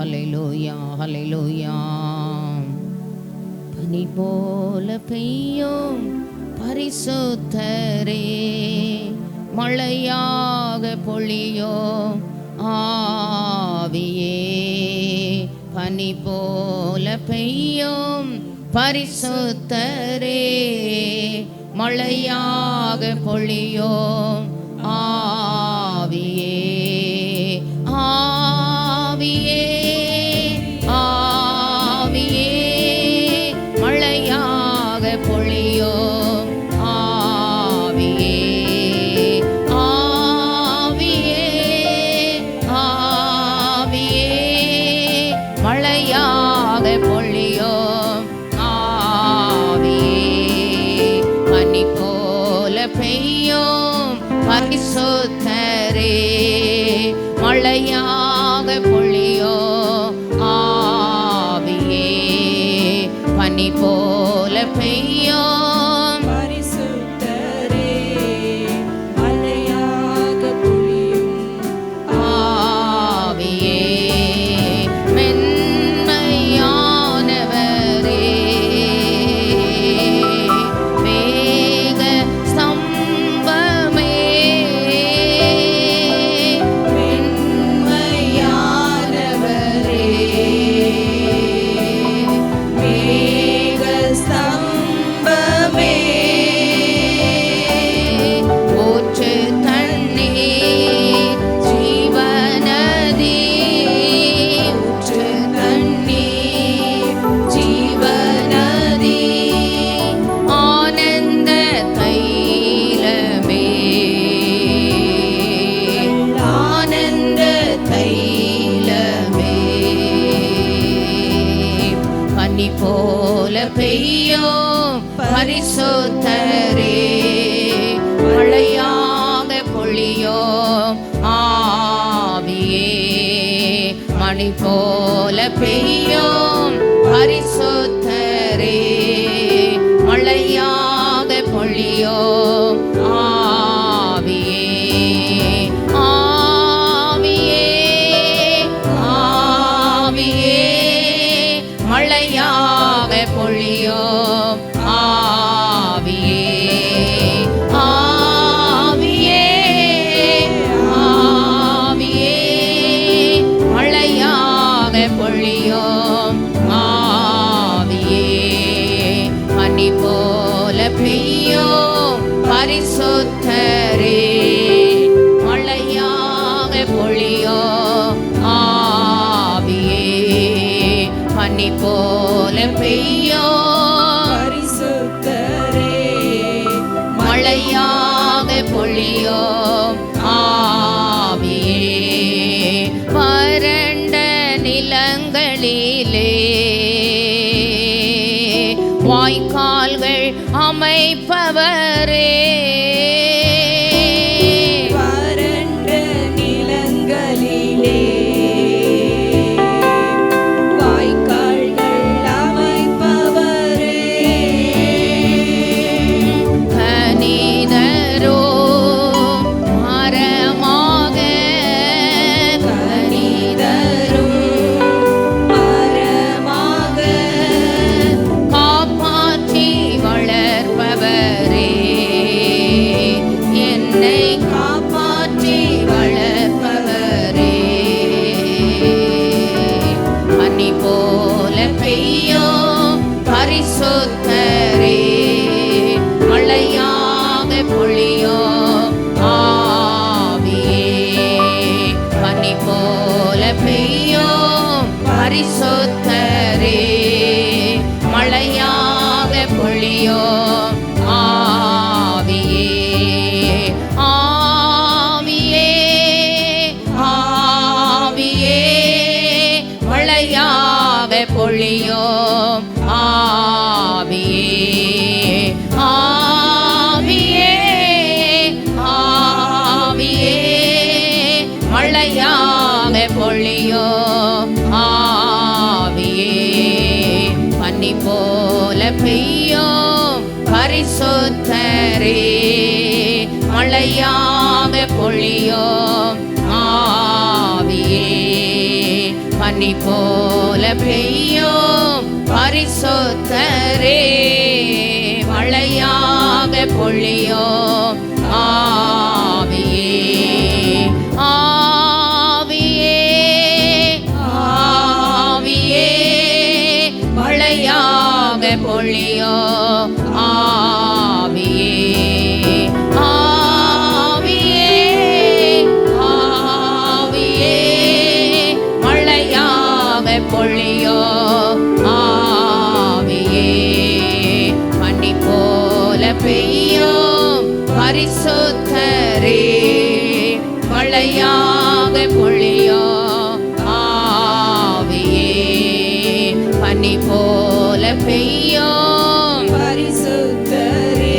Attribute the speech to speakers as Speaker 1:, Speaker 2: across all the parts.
Speaker 1: ஹல்லேலூயா ஹல்லேலூயா. பனி போல பெய்யும் பரிசுத்தரே, மழையாக பொழியும் ஆவியே. பனி போல பெய்யும் பரிசுத்தரே, மழையாக பொழியும் ஆவியே. ஆவியே ஆவியே, மழையாக பொழியும் ஆவியே. ஆவியே ஆவியே, மழையாக பொழியும் ஆவியே. பனி போல பெய்யும் பரிசுத்தரே, மழையாக பொழியும் ஆவியே. பனி போல பெய்யும்
Speaker 2: பரிசுத்தரே, மழையாக பொழியும்
Speaker 1: ஆவியே. மென்மையானவரே, மேக ஸ்தம்பமே, மென்மையானவரே,
Speaker 2: மேக ஸ்தம்பமே,
Speaker 1: ஊற்று தண்ணீர் ஜீவநதி, ஊற்று தண்ணீர் ஜீவநதி, ஆனந்த தைலமே, ஆனந்த தைலமே. பனி போல பெய்யும் பரிசுத்தரே, மழையாக பொழியும் ஆவியே. மணி போல பெய்யும் பரிசுத்தரே, மழையாக பொழியும் ஆவியே. ஆவியே ஆவியே, மழையாக பொழியும் ஆவியே. ஆவியே ஆவியே, மழையாக பொழியும் ஆவியே. பனி போல பெய்யும் பரிசுத்தரே, மழையாக பொழியும் ஆவியே. பனி போல பெய்யும்
Speaker 2: பரிசுத்தரே,
Speaker 1: மழையாக பொழியும் ஆவியே. வறண்ட நிலங்களிலே வாய்க்கால்கள் அமைப்பவரே,
Speaker 2: வறண்ட நிலங்களிலே வாய்க்கால்கள் அமைப்பவரே,
Speaker 1: கனிதரோ மரமாக, கனிதரும்
Speaker 2: மரமாக
Speaker 1: காப்பாற்றி வளர்ப்பவரே, என்னை காப்பாற்றி வளர்ப்பவரே. பனி போல பெய்யும் பரிசுத்தரே, மழையாக பொழியும் ஆவியே. பனி போல பெய்யும் பரிசுத்தரே, மழையாக பொழியும் ஆவியே. ஆவியே ஆவியே, மழையாக பொழியும் ஆவியே. ஆவியே ஆவியே, மழையாக பொழியும் ஆவியே. பனி போல பெய்யும் பரிசுத்தரே, மழையாக பொழியும் ஆவியே. பனி போல பெய்யும் பரிசுத்தரே, மழையாக பொழியும் ஆவியே, ஆவியே, ஆவியே, மழையாக பொழியும் ஆவியே, ஆவியே, ஆவியே, மழையாக பொழியும் ஆவியே, பனி போல பெய்யும் பரிசுத்தரே, மழையாக பொழியும் ஆவியே, பனி போல பெய்யும்
Speaker 2: பரிசுத்தரே,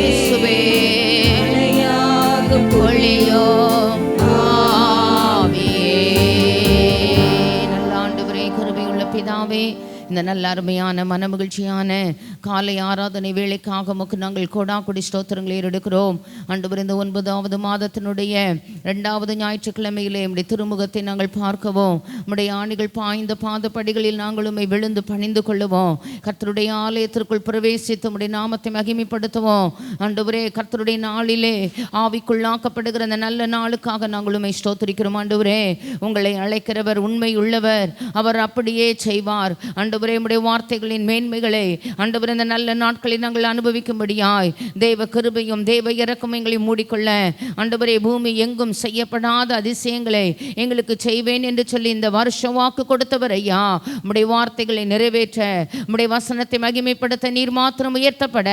Speaker 2: மழையாக
Speaker 1: பொழியும் ஆவியே. நல்ல ஆண்டவரே, கிருபையுள்ள பிதாவே, இந்த நல்ல அருமையான மனமகிழ்ச்சியான காலை ஆராதனை வேளைக்காக உமக்கு நாங்கள் கொடி ஸ்தோத்திரங்களை எடுக்கிறோம். ஆண்டவர், இந்த 9வது மாதத்தினுடைய 2வது ஞாயிற்றுக்கிழமையிலே உம்முடைய திருமுகத்தை நாங்கள் பார்க்கவும், உம்முடைய ஆணிகள் பாய்ந்த பாதப்படிகளில் நாங்கள் உம்மை விழுந்து பணிந்து கொள்ளுவோம். கர்த்தருடைய ஆலயத்திற்குள் பிரவேசித்து உம்முடைய நாமத்தை மகிமைப்படுத்துவோம். ஆண்டவரே, கர்த்தருடைய நாளிலே ஆவிக்குள்ளாக்கப்படுகிற அந்த நல்ல நாளுக்காக நாங்கள் உம்மை ஸ்தோத்திரிக்கிறோம். ஆண்டவரே, உங்களை அழைக்கிறவர் உண்மை உள்ளவர், அவர் அப்படியே செய்வார். ஆண்டவரே, உம்முடைய வார்த்தைகளின் மேன்மைகளை ஆண்டவரே இந்த நல்ல நாட்களை நாங்கள் அனுபவிக்கும்படியாய் தேவ கிருபையும் தேவ இரக்கமும் எங்களை மூடிக்கொள்ள, ஆண்டவரே, பூமி எங்கும் செய்யப்படாத அதிசயங்களை எங்களுக்கு செய்வேன் என்று சொல்லி இந்த வருஷம் வாக்கு கொடுத்தவர் ஐயா. உம்முடைய வார்த்தைகளை நிறைவேற்ற, உம்முடைய வசனத்தை மகிமைப்படுத்த நீர் மாத்திரம் உயர்த்தப்பட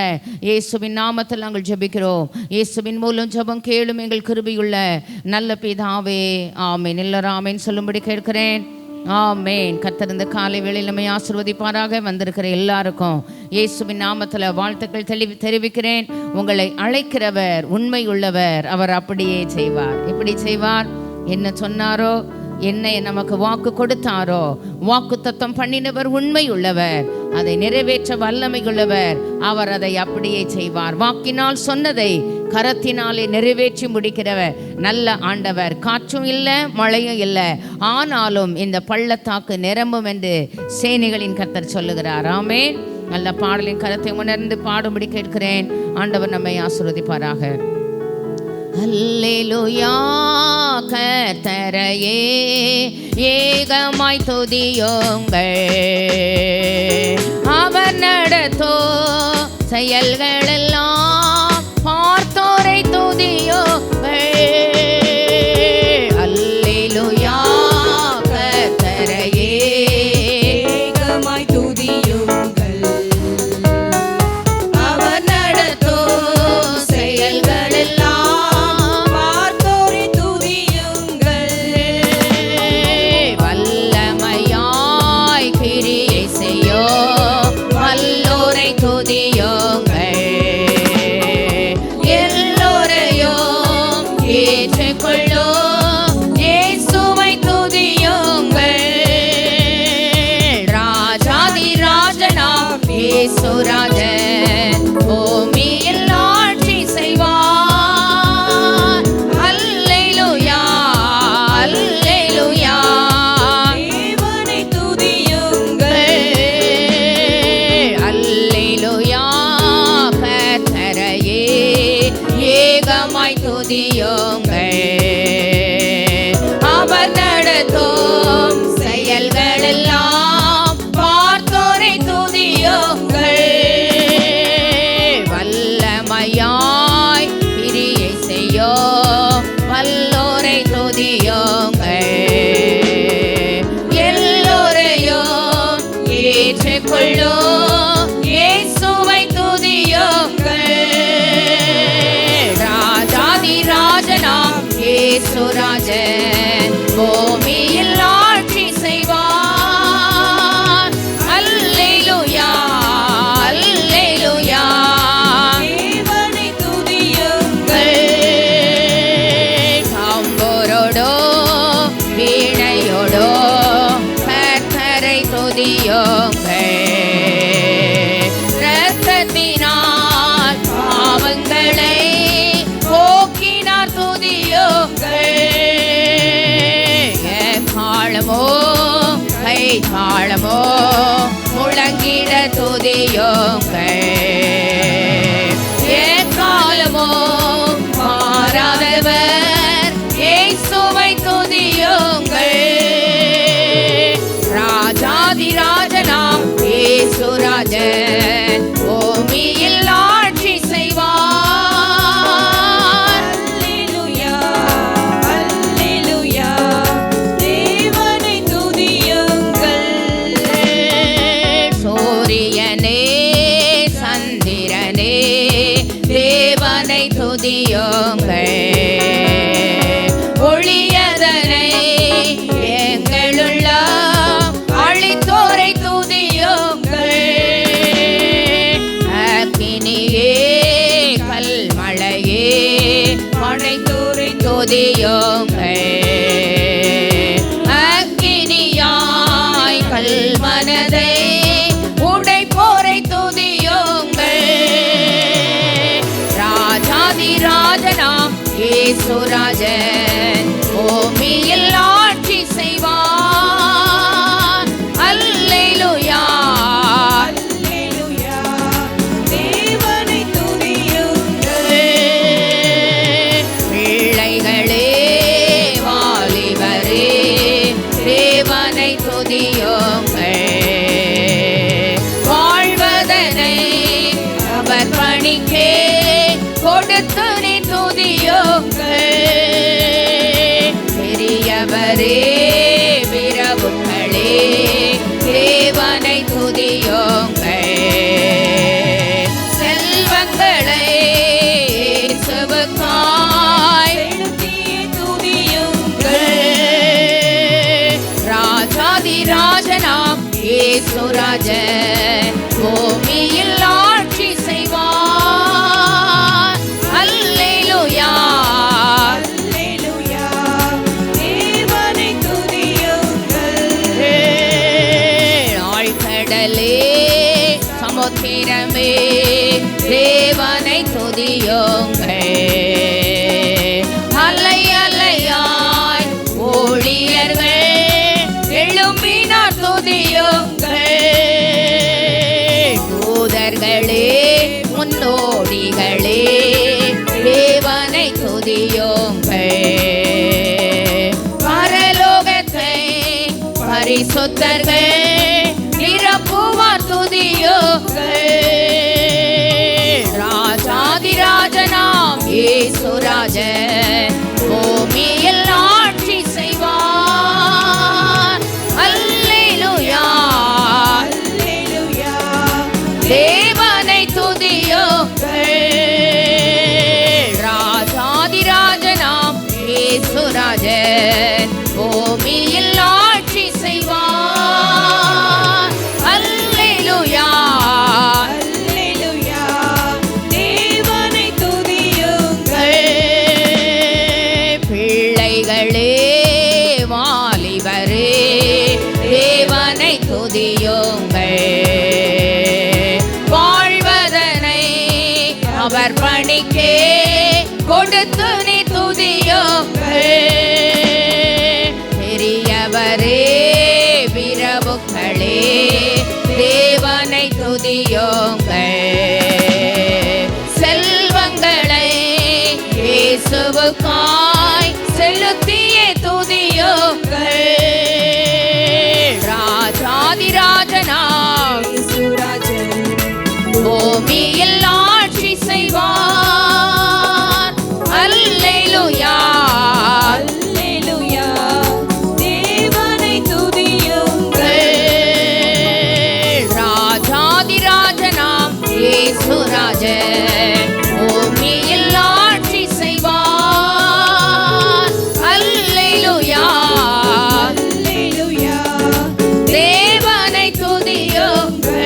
Speaker 1: இயேசுவின் நாமத்தில் நாங்கள் ஜெபிக்கிறோம். இயேசுவின் மூலம் ஜெபம் கேளும் எங்கள் கிருபையுள்ள நல்ல பிதாவே, ஆமென். எல்லாரும் ஆமென் சொல்லும்படி கேட்கிறேன். ஆமென். கர்த்தர் இந்த காலை வேளையில் நம்மை ஆசீர்வதிப்பாராக. வந்திருக்கிற எல்லாருக்கும் இயேசுவின் நாமத்தில் வாழ்த்துக்கள் தெரிவிக்கிறேன். உங்களை அழைக்கிறவர் உண்மை உள்ளவர், அவர் அப்படியே செய்வார். எப்படி செய்வார்? என்ன சொன்னாரோ, என்ன நமக்கு வாக்கு கொடுத்தாரோ, வாக்கு தத்தம் பண்ணினவர் உண்மை உள்ளவர், அதை நிறைவேற்ற வல்லமை உள்ளவர், அவர் அதை அப்படியே செய்வார். வாக்கினால் சொன்னதை கரத்தினாலே நிறைவேற்றி முடிக்கிறவர் நல்ல ஆண்டவர். காற்றும் இல்லை, மழையும் இல்லை, ஆனாலும் இந்த பள்ளத்தாக்கு நிரம்பும் என்று சேனைகளின் கர்த்தர் சொல்லுகிறார். ஆமென். நல்ல பாடலின் கருத்தை உணர்ந்து பாடும்படி கேட்கிறேன். ஆண்டவர் நம்மை ஆசீர்வதிப்பாராக. அல்லேலூயா, கர்த்தரையே ஏகமாய் துதியுங்கள், அவர் நடத்தோ செயல்களெல்லாம் பார்த்தோரை துதியுங்கள். அல்லேலூயா, கர்த்தரையே
Speaker 2: ஏகமாய் துதியுங்கள்,
Speaker 1: அவர் நடத்தோ செயல்களெல்லாம்
Speaker 2: பார்த்தோரை துதியுங்கள்.
Speaker 1: வல்லமையாய் கிரியை செய்யோ வல்லோரை துதியுங்கள், எல்லோரையும் ஏற்றுக்கொள்ளோ இயேசுவை துதியுங்கள். ராஜாதி ராஜனாம் இயேசு ராஜன் பூமியில் ஆட்சி செய்வார். அல்லேலூயா, அல்லேலூயா,
Speaker 2: தேவனை துதியுங்கள்,
Speaker 1: அல்லேலூயா, கர்த்தரையே ஏகமாய் துதியுங்கள், அவர் நடத்தும் செயல்களெல்லாம் பார்த்தோரை துதியுங்கள். வல்லமையாய் கிரியை செய்யோ வல்லோரை துதியுங்கள், எல்லோரையும் ஏற்றுக்கொள்ளோ இயேசுவை துதியுங்கள். ராஜாதி ராஜனாம் இயேசு ராஜன் பூமியில் ஆட்சி செய்வார். அல்லேலூயா, அல்லேலூயா,
Speaker 2: தேவனை துதியுங்கள்,
Speaker 1: தாம்போரோடோ வீணையோடோ கர்த்தரை துதியுங்கள். இரத்தத்தினால் பாவங்களை போக்கினார் துதியுங்கள். எக்காலமோ கை தாளமோ முழங்கிட துதியுங்கள். எக்காலமோ மாறாதவர் இயேசுவை துதியுங்கள். ராஜாதி ராஜனாம் இயேசு ராஜன் பூமியில் ஆட்சி செய்வார்.
Speaker 2: அல்லேலூயா அல்லேலூயா தேவனை துதியுங்கள்.
Speaker 1: சூரியனே சந்திரனே தேவனை துதியுங்கள். ஒளியதனை எங்களுள்ள அழித்தோரை துதியுங்கள். அக்கினியே கல்மழையே அனைத்தோரை துதியுங்கள். அக்கினியாய் கல்மனதை உடைப்போரை துதியுங்கள். ராஜாதி ராஜனாம் இயேசு ராஜன் பூமியில் ஆட்சி செய்வார். அல்லேலூயா
Speaker 2: அல்லேலூயா தேவனை துதியுங்கள்.
Speaker 1: பிள்ளைகளே வாலிபரே தேவனை துதியுங்கள். வாழ்வதனை அவர் பணிக்கே கொடுத்து நீ துதியுங்கள். பெரியவரே பிரபுக்களே தேவனை துதியுங்கள். செல்வங்களை இயேசுவுக்காய்
Speaker 2: செலுத்தியே துதியுங்கள்.
Speaker 1: ராஜாதி ராஜனாம் இயேசு ராஜன் பூமியில் ஆட்சி செய்வார். அல்லேலூயா
Speaker 2: அல்லேலூயா தேவனை துதியுங்கள்.
Speaker 1: ஆழ்கடலே சமுத்திரமே தேவனை துதியுங்கள். அலை அலையாய் ஊழியர்கள் எழும்பினார் துதியுங்கள். தூதர்களே முன்னோடிகளே தேவனை துதியுங்கள். பரலோகத்தை பரிசுத்தர்கள் நிரப்புவார் துதியுங்கள். ராஜாதி ராஜனாம் இயேசு ராஜன் பூமியில் ஆட்சி செய்வார். அல்லேலூயா
Speaker 2: அல்லேலூயா
Speaker 1: தேவனை துதியுங்கள். ராஜாதி ராஜனாம் இயேசு ராஜன் பூமியில் ஆட்சி செய்வார். அல்லேலூயா
Speaker 2: அல்லேலூயா தேவனை துதியுங்கள்.
Speaker 1: பிள்ளைகளே வாலிபரே தேவனை துதியுங்கள். வாழ்வதனை அவர் பணிக்கே கொடுத்து நீ துதியுங்கள். பெரியவரே பிரபுக்களே தேவனை துதியுங்கள். செல்வங்களை இயேசுவுக்காய் செலுத்தியே துதியுங்கள். ராஜாதி ராஜனாம்
Speaker 2: இயேசு ராஜன்
Speaker 1: பூமியில் ஆட்சி செய்வார். அல்லேலூயா
Speaker 2: அல்லேலூயா தேவனை துதியுங்கள்.
Speaker 1: ராஜாதி ராஜனாம் இயேசு ராஜன் பூமியில் ஆட்சி செய்வார். அல்லேலூயா
Speaker 2: அல்லேலூயா
Speaker 1: தேவனை துதியுங்கள்.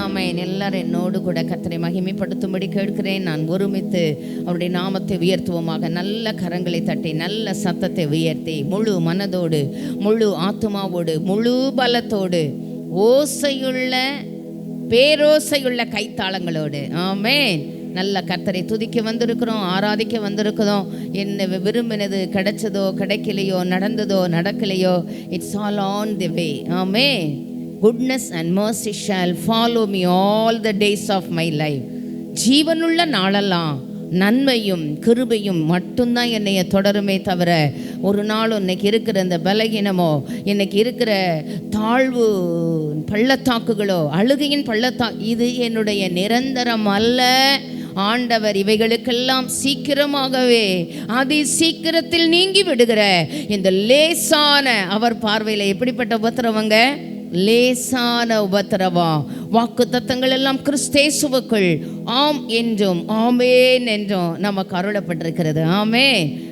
Speaker 1: ஆமென். எல்லாரும் என்னோடு கூட கர்த்தரை மகிமைப்படுத்தும்படி கேட்கிறேன். நான் ஒருமித்து அவருடைய நாமத்தை உயர்த்துவோமாக. நல்ல கரங்களை தட்டி நல்ல சத்தத்தை உயர்த்தி முழு மனதோடு முழு ஆத்துமாவோடு முழு பலத்தோடு ஓசையுள்ள பேரோசையுள்ள கைத்தாளங்களோடு ஆமென் நல்ல கர்த்தரை துதிக்க வந்திருக்கிறோம், ஆராதிக்க வந்திருக்கிறோம். என்ன விரும்பினது கிடைச்சதோ கிடைக்கலையோ, நடந்ததோ நடக்கலையோ, இட்ஸ் ஆல் ஆன் தி வே. ஆமே. Goodness and mercy shall follow me all the days of my life. ஜீவனுள்ள நாளெல்லாம் நன்மையும் கிருபையும் மட்டும்தான் என்னைய தொடருமே தவிர, ஒரு நாளும் இன்னைக்கு இருக்கிற இந்த பலகீனமோ, இன்னைக்கு இருக்கிற தாழ்வு பள்ளத்தாக்குகளோ, அழுகையின் இது என்னுடைய நிரந்தரம் அல்ல. ஆண்டவர் இவைகளுக்கெல்லாம் சீக்கிரமாகவே அதி சீக்கிரத்தில் நீங்கி விடுகிற இந்த லேசான, அவர் பார்வையில் எப்படிப்பட்ட உபத்திரவங்க? லேசான உபத்திரவம். வாக்கு தத்தங்கள் எல்லாம் கிறிஸ்தேசுவுக்குள் ஆம் என்றும் ஆமேன் என்றும் நமக்கு அருளப்பட்டிருக்கிறது. ஆமே.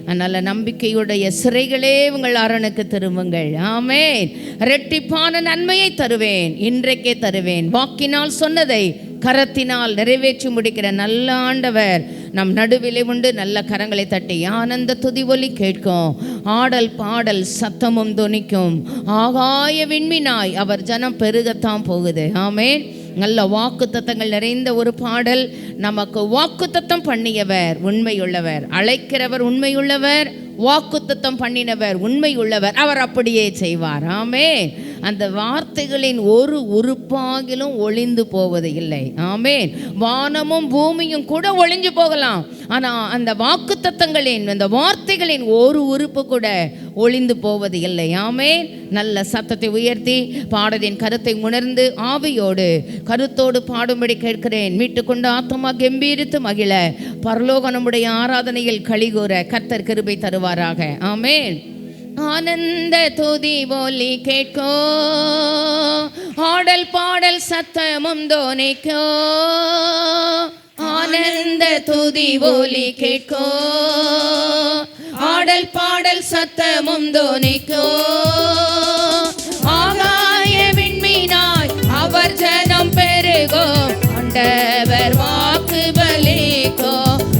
Speaker 1: அதனால நம்பிக்கையுடைய சிறைகளே உங்கள் அரணுக்கு திரும்புங்கள். ஆமேன். இரட்டிப்பான நன்மையை தருவேன், இன்றைக்கே தருவேன். வாக்கினால் சொன்னதை கரத்தினால் நிறைவேற்றி முடிக்கிற நல்ல ஆண்டவர் நம் நடுவிலே உண்டு. நல்ல கரங்களை தட்டி ஆனந்த துதி ஒலி கேட்கும், ஆடல் பாடல் சத்தமும் தொனிக்கும். ஆகாய விண்மீனாய் அவர் ஜனம் பெருகத்தான் போகுது. ஆமேன். நல்ல வாக்கு தத்தங்கள் நிறைந்த ஒரு பாடல். நமக்கு வாக்கு தத்தம் பண்ணியவர் உண்மையுள்ளவர், அழைக்கிறவர் உண்மையுள்ளவர், வாக்கு தத்தம் பண்ணினவர் உண்மையுள்ளவர், அவர் அப்படியே செய்வார். ஆமே. அந்த வார்த்தைகளின் ஒரு உறுப்பாகிலும் ஒளிந்து போவது இல்லை. ஆமேன். வானமும் பூமியும் கூட ஒளிஞ்சு போகலாம், ஆனால் அந்த வாக்கு தத்தங்களின், அந்த வார்த்தைகளின் ஒரு உறுப்பு கூட ஒளிந்து போவது இல்லை. ஆமேன். நல்ல சத்தத்தை உயர்த்தி பாடலின் கருத்தை உணர்ந்து ஆவியோடு கருத்தோடு பாடும்படி கேட்கிறேன். மீட்டுக்கொண்டு ஆத்மா கம்பீரித்து மகிழ பரலோக நம்முடைய ஆராதனையில் களிகூற கர்த்தர் கிருபை தருவாராக. ஆமேன். ஆனந்த துதி ஒலி கேட்கோ, ஆடல் பாடல் சத்தமும் தோனிக்கோ. ஆனந்த துதி ஒலி கேட்கோ, ஆடல் பாடல் சத்தமும் தோனிக்கோ. ஆகாய விண்மீனாய் அவர் ஜனம் பெருகோ, ஆண்டவர் வாக்கு பலிக்கோ.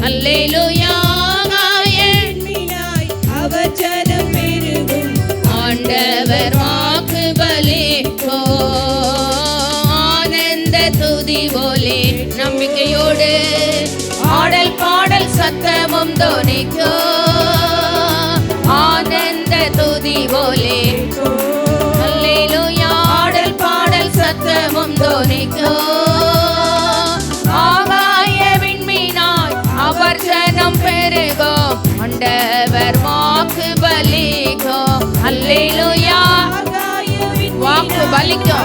Speaker 1: அல்லேலூயா. ஆகாய விண்மீனாய் அவர் ஜனம் பெருகும், ஆண்டவர் வாக்கு பலிக்கோ. ஆனந்த துதி ஒலி நம்பிக்கையோடு ஆடல் பாடல் சத்தமும் தோனிக்கோ. ஆனந்த துதி ஒலி அல்லேலூயா. ஆடல் பாடல் சத்தமும் தோனிக்கோ. ஆகாய விண்மீனாய் அவர் ஜனம் பெருகோ, ஆண்டவர் வாக்கு பலிக்கோ. அல்லேலூயா. வாக்கு பலிக்கோ,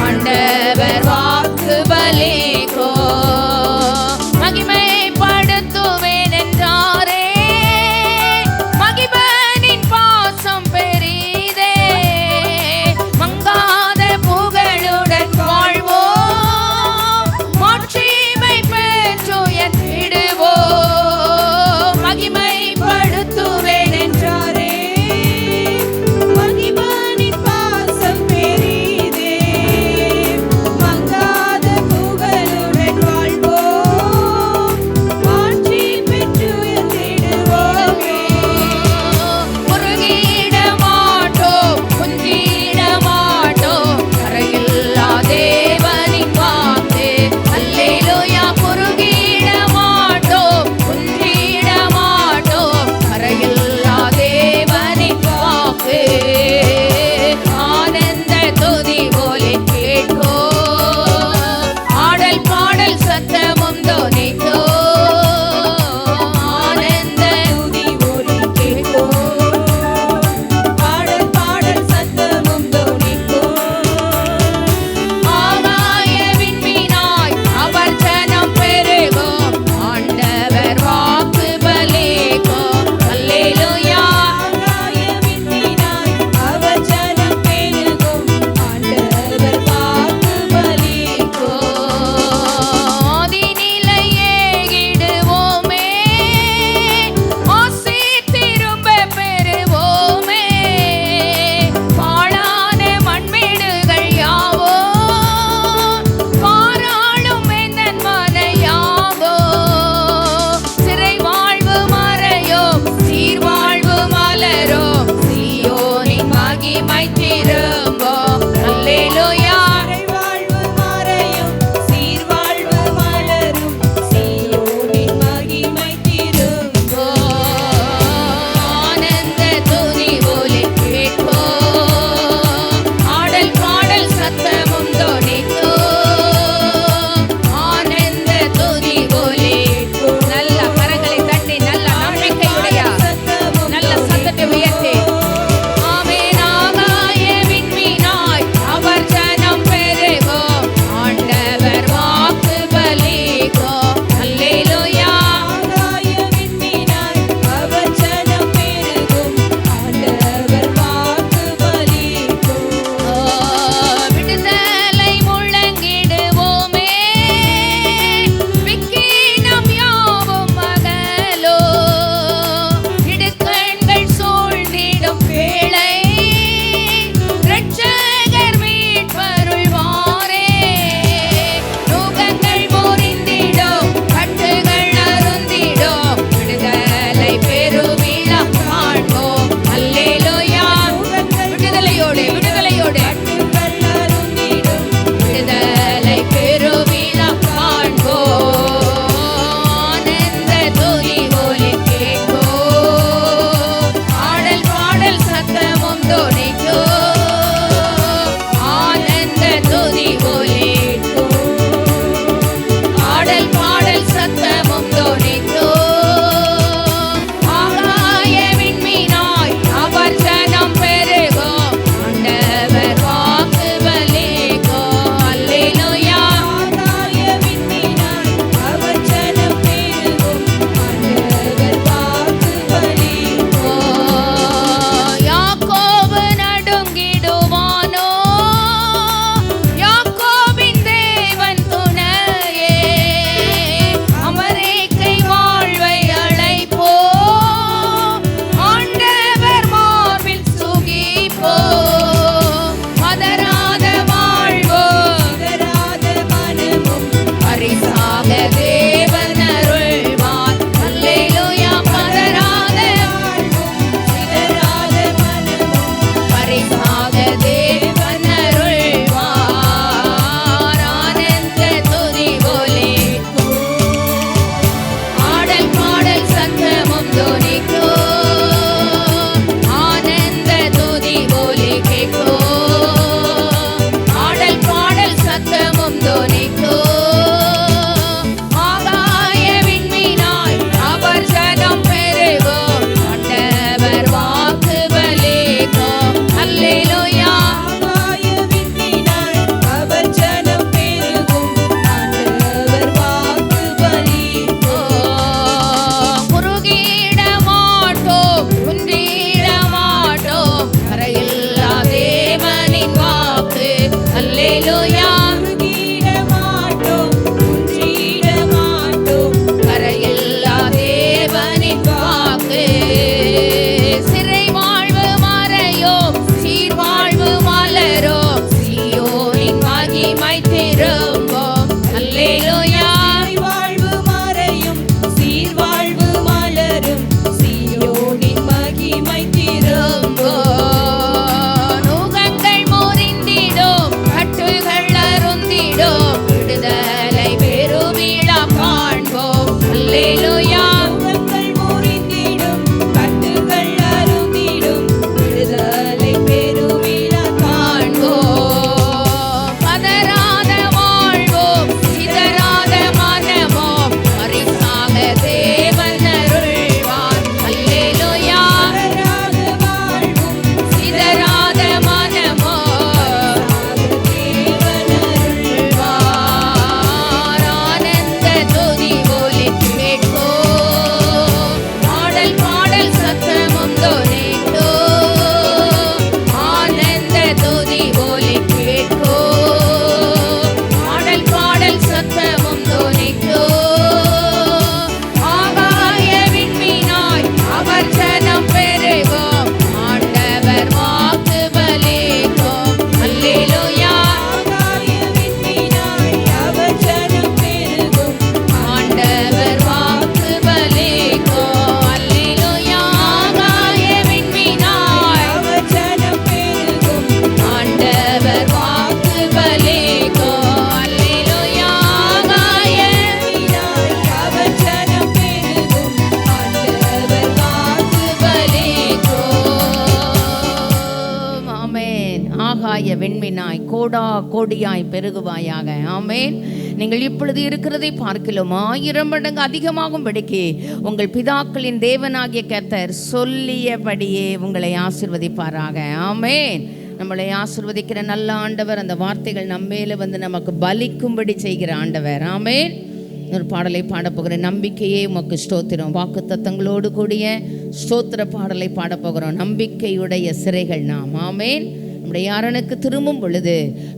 Speaker 1: ஆண்டவர் வாக்கு பலிக்கோ. மகிமைப்படுத்துவேன் என்றாரே, மகிபனின் பாசம் பெரிதே. மங்காத புகழுடன் வாழ்வோம், மாட்சிமை பெற்றுயர்ந்திடுவோம். மகிமைப்படுத்துவேன் என்றாரே, மகிபனின் பாசம் பெரிதே. மங்காத புகழுடன் வாழ்வோம், மாட்சி பெற்றுயர்ந்திடுவோமே. குறுகிட மாட்டோம், குஞ்சிட மாட்டோம், கரையில்லா தேவனின் வாக்கு. அல்லேலூயா. குறுகிட மாட்டோம், குஞ்சிட மாட்டோம், கரையில்லா தேவனின் வாக்கு. ஆனந்த துதி ஒலி கேட்கோ, ஆடல் பாடல் சத்தமும் தோனிக்கோ. ஆனந்த துதி ஒலி கேட்கோ, ஆடல் பாடல் சத்தமும் தோனிக்கோ. ஆகாய விண்மீனாய் அவர் ஜனம் பெருகோ, ஆண்டவர் வாக்கு பலிக்கோ. அல்லேலூயா. ஆகாய விண்மீனாய் அவர் ஜனம் பெருகோ, ஆண்டவர் வாக்கு பலிக்கோ. ஆதிநிலையே இடுவோமே, ஆசி திரும்ப பெறுவோமே. பாழான மண்மேடுகள் யாவோ, பாராளும் எந்தன் மனையாவோ. சிறை வாழ்வு மறையோம், சீர்வாழ்வு மலரோம், சீயோனின் மகிமை திரும்போ. அல்லேலூயா. சிறை வாழ்வு மறையும், சீர்வாழ்வு மலரும், அல்லேலூயா
Speaker 2: குறுகிட மாட்டோம், குன்றிட மாட்டோம்.
Speaker 1: கரையில்லா தேவனின் வாக்கு சிறை வாழ்வு மறையோம் சீர்வாழ்வு மலரோம் சீயோனின் மகிமை திரும்பும் அல்லேலூயா
Speaker 2: வாழ்வு மறையும், சீர்வாழ்வு மலரும், சீயோனின் மகிமை திரும்பும்.
Speaker 1: நுகங்கள் முறிந்திடும் கட்டுகள் அருந்திடும் விடுதலை பெருவிழா காண்போம் அல்லேலூயா
Speaker 2: நுகங்கள் முறிந்திடும், கட்டுகள் அறுந்திடும், விடுதலை பெருவிழா
Speaker 1: காண்போம் பதறாத வாழ்வோம் சிதறாத மனமோம் பரிசாக தேவன் அருள்வார் அல்லேலூயா
Speaker 2: காண்போம். வாழ்வும்
Speaker 1: சிதறாத மனமோம்
Speaker 2: தேவன்
Speaker 1: அருள்வார் ஆனந்த துதி ஒலி கேட்போம் பாடல் பாடல் சத்தமும் தொனிக்கும் ஆனந்த துதி ஒலி கேட்போம் பாடல் பாடல் சத்தமும் தொனிக்கும் ஆகாய விண்மீனாய் அவர் ஜனம் பெருகும் ஆண்டவர் வாக்கு பலிக்கும் அல்லேலூயா
Speaker 2: ஆகாய விண்மீனாய் அவர் ஜனம் பெருகும்.
Speaker 1: ஆண்டவர் வாக்கு பலிக்கும் அல்லேலூயா ஆகாய விண்மீனாய்
Speaker 2: அவர் ஜனம் பெருகும்.
Speaker 1: ஆண்டவர் வாக்கு பலிக்கும் அல்லேலூயா ஆகாய
Speaker 2: விண்மீனாய் அவர் ஜனம் பெருகும். ஆண்டவர் வாக்கு
Speaker 1: பலிக்கும் ஆமென் ஆகாய வெண்மினாய் கோடா கோடியாய் பெருகுவாயாக ஆமென் நீங்கள் இப்பொழுது இருக்கிறதை பார்க்கலாம் 1000 மடங்கு அதிகமாகும்படிக்கு உங்கள் பிதாக்களின் தேவனாகிய கர்த்தர் சொல்லியபடியே உங்களை ஆசீர்வதிப்பாராக ஆமென் நம்மளை ஆசீர்வதிக்கிற நல்ல ஆண்டவர் அந்த வார்த்தைகள் நம்மேல வந்து நமக்கு பலிக்கும்படி செய்கிற ஆண்டவர் ஆமென் ஒரு பாடலை பாடப்போகிற நம்பிக்கையே உமக்கு ஸ்தோத்திரம் வாக்கு தத்தங்களோடு கூடிய ஸ்தோத்திர பாடலை பாடப்போகிறோம் நம்பிக்கையுடைய சிறைகள் நாம் ஆமென் நம்முடைய யாரனுக்கு திரும்பும் பொழுது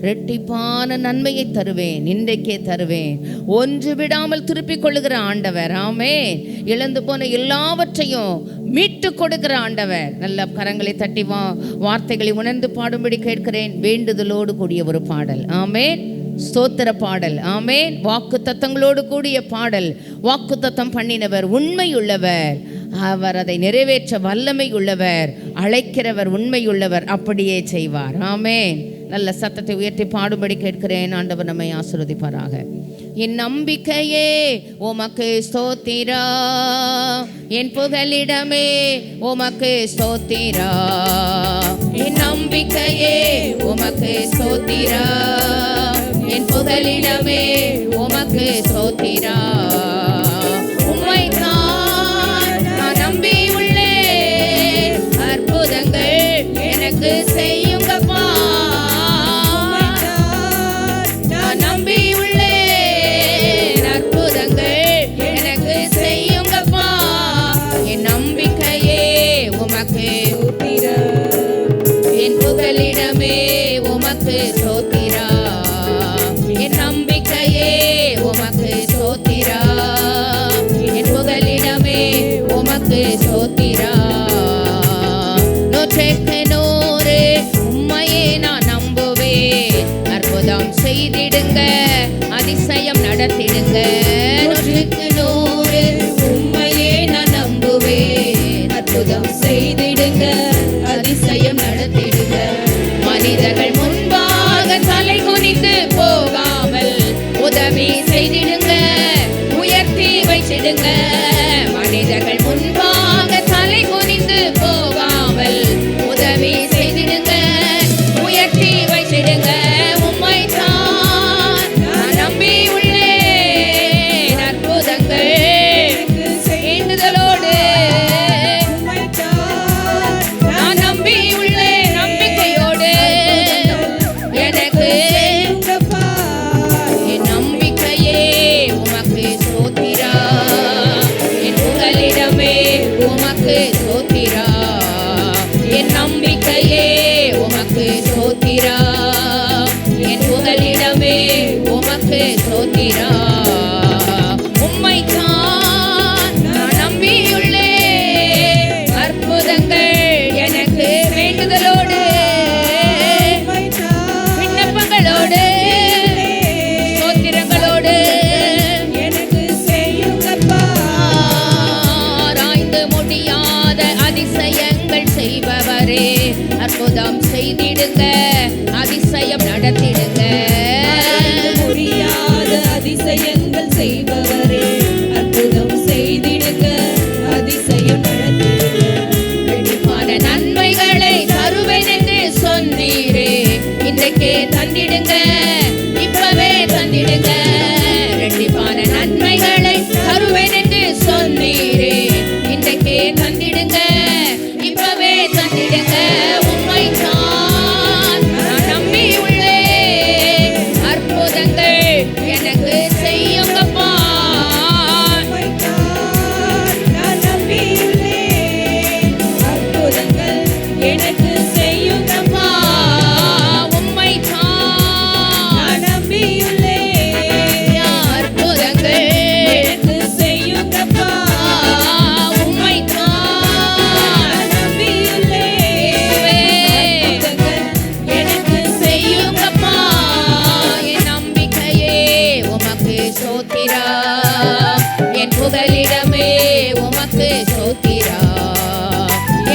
Speaker 1: ரெட்டிப்பான நன்மையை தருவேன் இன்றைக்கே தருவேன் ஒன்று விடாமல் திருப்பிக் கொள்ளுகிற ஆண்டவர் ஆமென் இழந்து போன எல்லாவற்றையும் மீட்டு கொடுக்கிற ஆண்டவர் நல்ல கரங்களை தட்டி வார்த்தைகளை உணர்ந்து பாடும்படி கேட்கிறேன் வேண்டுதலோடு கூடிய ஒரு பாடல் ஆமென் ஸ்தோத்திர பாடல் ஆமென் வாக்கு தத்தங்களோடு கூடிய பாடல் வாக்கு தத்தம் பண்ணினவர் உண்மையுள்ளவர் அவர் அதை நிறைவேற்ற வல்லமை உள்ளவர் அழைக்கிறவர் உண்மையுள்ளவர் அப்படியே செய்வார் ஆமென் நல்ல சத்தத்தை உயர்த்தி பாடும்படி கேட்கிறேன் ஆண்டவர் நம்மை ஆசீர்வதிப்பாராக என் நம்பிக்கையே உமக்கு ஸ்தோத்திரா என் புகலிடமே உமக்கு ஸ்தோத்திரா என் நம்பிக்கையே உமக்கு ஸ்தோத்திரா என் புகலிடமே உமக்கு ஸ்தோத்திரா உம்மைத்தான் நான் நம்பி உள்ளேன் அற்புதங்கள் எனக்கு செய்யுங்கப்பா நான் நம்பி உள்ளேன் அற்புதங்கள் எனக்கு செய்யுங்கப்பா என் நம்பிக்கையே உமக்கு என் புகலிடமே உமக்கு ஸ்தோத்திரா என் நம்பிக்கையே உமக்கு ஸ்தோத்திரா என் புகலிடமே உமக்கு ஸ்தோத்திரா நூற்றுக்கு நூறு உம்மையே நான் நம்புவேன் அற்புதம் செய்திடுங்க அதிசயம் நடத்திடுங்க நூற்றுக்கு நூறு உம்மையே நான் நம்புவேன் அற்புதம் செய்திடுங்க அதிசயம் நடத்திடுங்க மனிதர்கள் முன்பாக தலை குனிந்து போகாமல் உதவி செய்திடுங்க உயர்த்தி வைச்சிடுங்க மனிதர்கள் முன்பாக தலை குனிந்து போகாமல் உதவி செய்திடுங்க உயர்த்தி வைச்சிடுங்க உம்மைத்தான் நான் நம்பி உள்ளேன் அற்புதங்கள் வேண்டுதலோடு நான் நம்பி உள்ளேன் நம்பிக்கையோடு எனக்கு என் நம்பிக்கையே உமக்கு ஸ்தோத்திரா என் புகலிடமே உமக்கு ஸ்தோத்திரா என் நம்பிக்கையே உமக்கு ஸ்தோத்திரா என் புகலிடமே சோத்திரா. உம்மைத்தான் நான் நம்பியுள்ளேன். அற்புதங்கள் எனக்கு வேண்டுதலோடு விண்ணப்பங்களோடு சோத்திரங்களோடு
Speaker 2: எனக்கு செய்யுங்கப்பா.
Speaker 1: ஆராய்ந்து முடியாத அதிசயங்கள் செய்பவரே, அற்புதம் செய்திடுங்க, அதிசயம் நடத்திடுங்க.
Speaker 2: ஆராய்ந்து முடியாத அதிசயங்கள் செய்பவரே, அற்புதம் செய்திடுங்க, அதிசயம் நடத்திடுங்க.
Speaker 1: வெடிப்பான நன்மைகளை தருவேன் என்று சொன்னீரே, இன்றைக்கே தந்திடுங்க, இப்பவே தந்திடுங்க. ரெட்டிப்பான நன்மைகளை தருவேன் என்று சொன்னீரே, இன்றைக்கே தந்திடுங்க, இப்பவே தந்திடுங்க. உம்மைத்தான் நான் நம்பியுள்ளேன். அற்புதங்கள் எனக்கு செய்யுங்கப்பா.
Speaker 2: உம்மைத்தான் நான் நம்பியுள்ளேன். அற்புதங்கள் எனக்கு செய்யுங்கப்பா.
Speaker 1: உம்மைத்தான்
Speaker 2: நான் நம்பியுள்ளேன்.
Speaker 1: அற்புதங்கள்
Speaker 2: எனக்கு செய்யுங்கப்பா.
Speaker 1: உம்மைத்தான்
Speaker 2: நான் நம்பியுள்ளேன். அற்புதங்கள் எனக்கு
Speaker 1: செய்யுங்கப்பா. என் நம்பிக்கையே உமக்கு சோத்திரா, என் புகலிடமே உமக்கு சோத்திரா.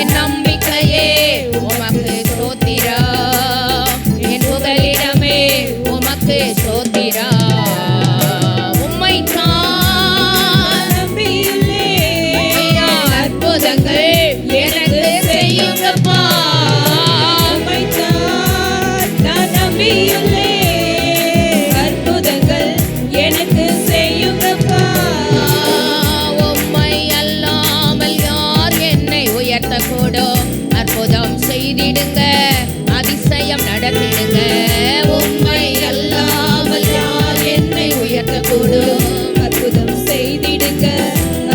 Speaker 1: என் நம்பிக்கையே உமக்கு சோத்திரா, என் புகலிடமே உமக்கு சோத்திரா. உம்மைத்தான்
Speaker 2: நம்பியுள்ளேன்.
Speaker 1: அற்புதங்கள் எனக்கு செய்யுங்கப்பா.
Speaker 2: உம்மைத்தான் நான் நம்பியுள்ளேன். அற்புதங்கள் எனக்கு செய்யுங்கப்பா.
Speaker 1: உம்மை அல்லாமல் யார் என்னை உயர்த்தக்கூடும்? அற்புதம் செய்திடுங்க, அதிசயம் நடத்திடுங்க. உம்மை அல்லாமல் யார் என்னை உயர்த்தக்கூடும்?
Speaker 2: அற்புதம் செய்திடுங்க,